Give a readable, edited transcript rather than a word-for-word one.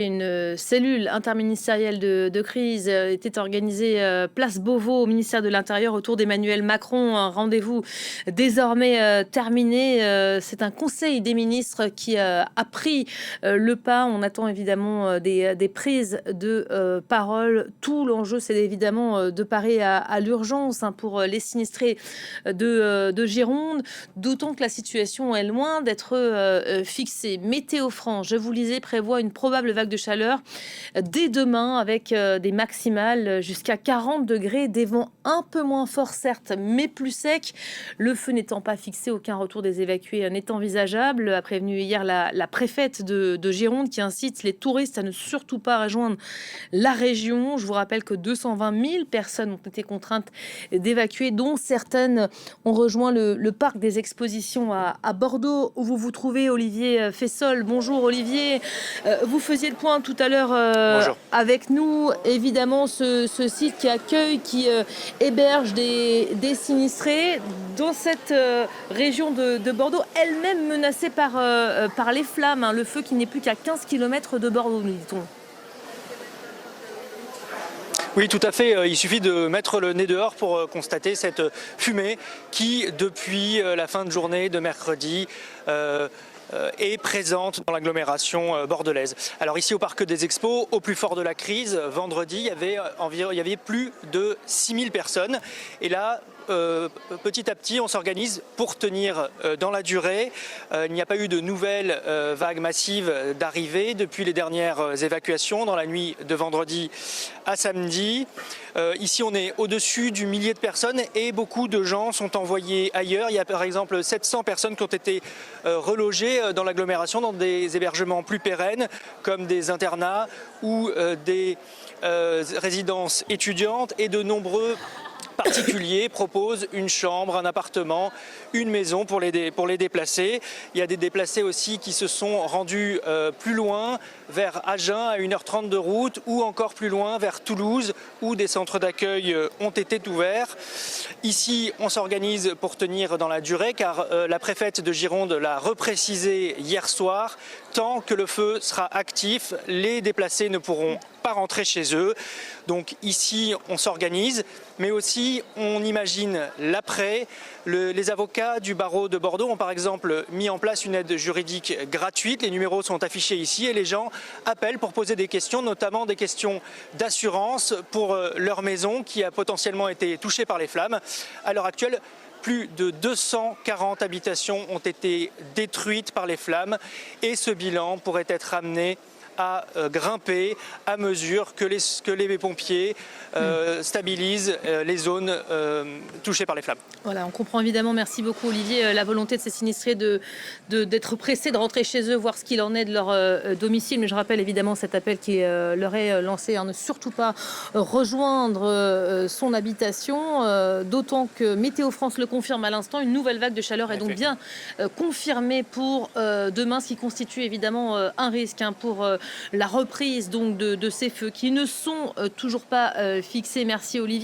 Une cellule interministérielle de crise était organisée place Beauvau au ministère de l'Intérieur autour d'Emmanuel Macron. Un rendez-vous désormais terminé. C'est un conseil des ministres qui a pris le pas. On attend évidemment des prises de parole. Tout l'enjeu, c'est évidemment de parer à l'urgence pour les sinistrés de Gironde, d'autant que la situation est loin d'être fixée. Météo France, je vous lisais, prévoit une probable vague de chaleur dès demain avec des maximales jusqu'à 40 degrés, des vents un peu moins forts certes, mais plus secs. Le feu n'étant pas fixé, aucun retour des évacués n'est envisageable, a prévenu hier la préfète de Gironde qui incite les touristes à ne surtout pas rejoindre la région. Je vous rappelle que 220 000 personnes ont été contraintes d'évacuer, dont certaines ont rejoint le parc des expositions à Bordeaux, où vous vous trouvez, Olivier Fessol. Bonjour Olivier, vous faisiez le point tout à l'heure avec nous. Évidemment, ce site qui accueille, qui héberge des sinistrés dans cette région de Bordeaux, elle-même menacée par les flammes, hein, le feu qui n'est plus qu'à 15 km de Bordeaux, nous dit-on. Oui, tout à fait. Il suffit de mettre le nez dehors pour constater cette fumée qui, depuis la fin de journée de mercredi, est présente dans l'agglomération bordelaise. Alors ici au Parc des Expos, au plus fort de la crise, vendredi, il y avait plus de 6000 personnes. Et là, petit à petit, on s'organise pour tenir dans la durée. Il n'y a pas eu de nouvelles vagues massives d'arrivée depuis les dernières évacuations dans la nuit de vendredi à samedi. Ici, on est au-dessus du millier de personnes et beaucoup de gens sont envoyés ailleurs. Il y a par exemple 700 personnes qui ont été relogées dans l'agglomération dans des hébergements plus pérennes comme des internats ou des résidences étudiantes, et de nombreux particuliers proposent une chambre, un appartement, une maison pour les déplacés. Il y a des déplacés aussi qui se sont rendus plus loin, vers Agen, à 1h30 de route, ou encore plus loin, vers Toulouse, où des centres d'accueil ont été ouverts. Ici, on s'organise pour tenir dans la durée, car la préfète de Gironde l'a reprécisé hier soir. Tant que le feu sera actif, les déplacés ne pourront pas rentrer chez eux. Donc ici, on s'organise, mais aussi on imagine l'après. Les avocats du barreau de Bordeaux ont par exemple mis en place une aide juridique gratuite. Les numéros sont affichés ici et les gens appellent pour poser des questions, notamment des questions d'assurance pour leur maison qui a potentiellement été touchée par les flammes. À l'heure actuelle, plus de 240 habitations ont été détruites par les flammes et ce bilan pourrait être amené à grimper à mesure que les pompiers stabilisent les zones touchées par les flammes. Voilà, on comprend évidemment, merci beaucoup Olivier, la volonté de ces sinistrés d'être pressés de rentrer chez eux, voir ce qu'il en est de leur domicile. Mais je rappelle évidemment cet appel qui leur est lancé, hein, ne surtout pas rejoindre son habitation, d'autant que Météo France le confirme à l'instant, une nouvelle vague de chaleur est donc bien confirmée pour demain, ce qui constitue évidemment un risque, hein, pour la reprise donc de ces feux qui ne sont toujours pas fixés. Merci Olivier.